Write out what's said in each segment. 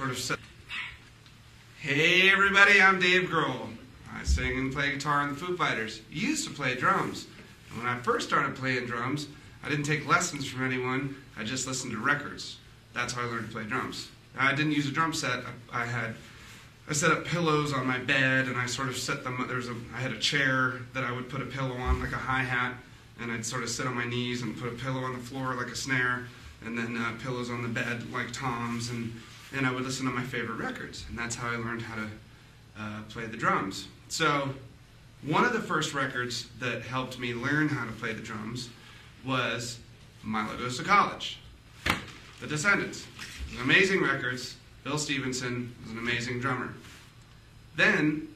sort of said, "Hey everybody, I'm Dave Grohl. I sing and play guitar in the Foo Fighters. Used to play drums. And when I first started playing drums, I didn't take lessons from anyone. I just listened to records. That's how I learned to play drums. I didn't use a drum set. I set up pillows on my bed, and I sort of set them. I had a chair that I would put a pillow on, like a hi-hat, and I'd sort of sit on my knees and put a pillow on the floor like a snare, and then pillows on the bed like toms, and I would listen to my favorite records, and that's how I learned how to play the drums. So one of the first records that helped me learn how to play the drums was Milo Goes to College, The Descendents. Amazing records. Bill Stevenson was an amazing drummer. Then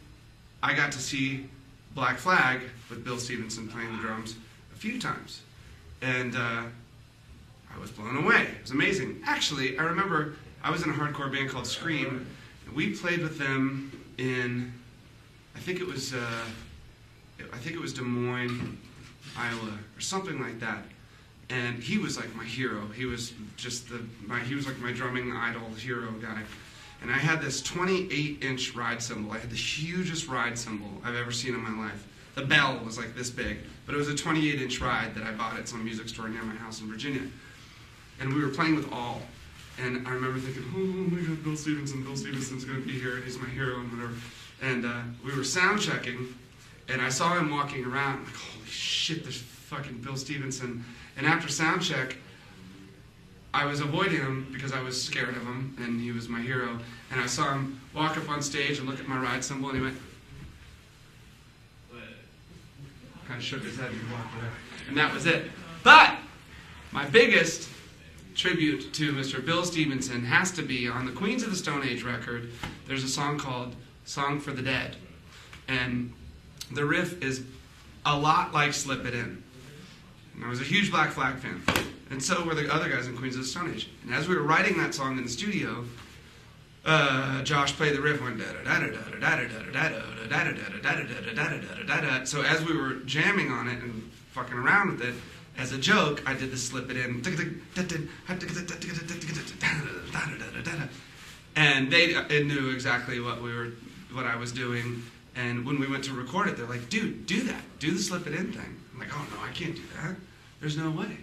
I got to see Black Flag with Bill Stevenson playing the drums a few times, and I was blown away. It was amazing. Actually, I remember I was in a hardcore band called Scream, and we played with them in, I think it was Des Moines, Iowa, or something like that. And he was like my hero. He was just he was like my drumming idol hero guy. And I had this 28-inch ride cymbal. I had the hugest ride cymbal I've ever seen in my life. The bell was like this big, but it was a 28-inch ride that I bought at some music store near my house in Virginia. And we were playing with all. And I remember thinking, oh my God, Bill Stevenson's going to be here. He's my hero and whatever. And we were sound checking, and I saw him walking around. I'm like, holy shit, there's fucking Bill Stevenson. And after sound check, I was avoiding him because I was scared of him, and he was my hero. And I saw him walk up on stage and look at my ride cymbal, and he went, kind of shook his head and walked away. And that was it. But my biggest tribute to Mr. Bill Stevenson has to be on the Queens of the Stone Age record. There's a song called Song for the Dead. And the riff is a lot like Slip It In. And I was a huge Black Flag fan. And so were the other guys in Queens of the Stone Age. And as we were writing that song in the studio, Josh played the riff one. So as we were jamming on it and fucking around with it, as a joke, I did the Slip It In. And they knew exactly what I was doing. And when we went to record it, they're like, dude, do that. Do the Slip It In thing. I'm like, oh no, I can't do that. There's no way.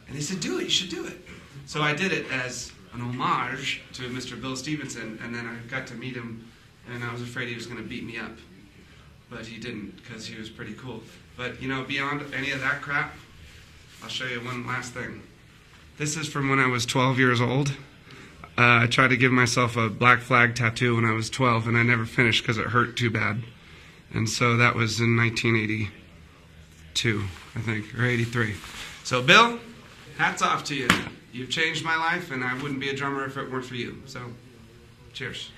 And they said, do it, you should do it. So I did it as an homage to Mr. Bill Stevenson, and then I got to meet him, and I was afraid he was going to beat me up. But he didn't, because he was pretty cool. But, beyond any of that crap, I'll show you one last thing. This is from when I was 12 years old. I tried to give myself a Black Flag tattoo when I was 12, and I never finished because it hurt too bad. And so that was in 1982, I think, or 83. So, Bill, hats off to you. You've changed my life, and I wouldn't be a drummer if it weren't for you. So, cheers.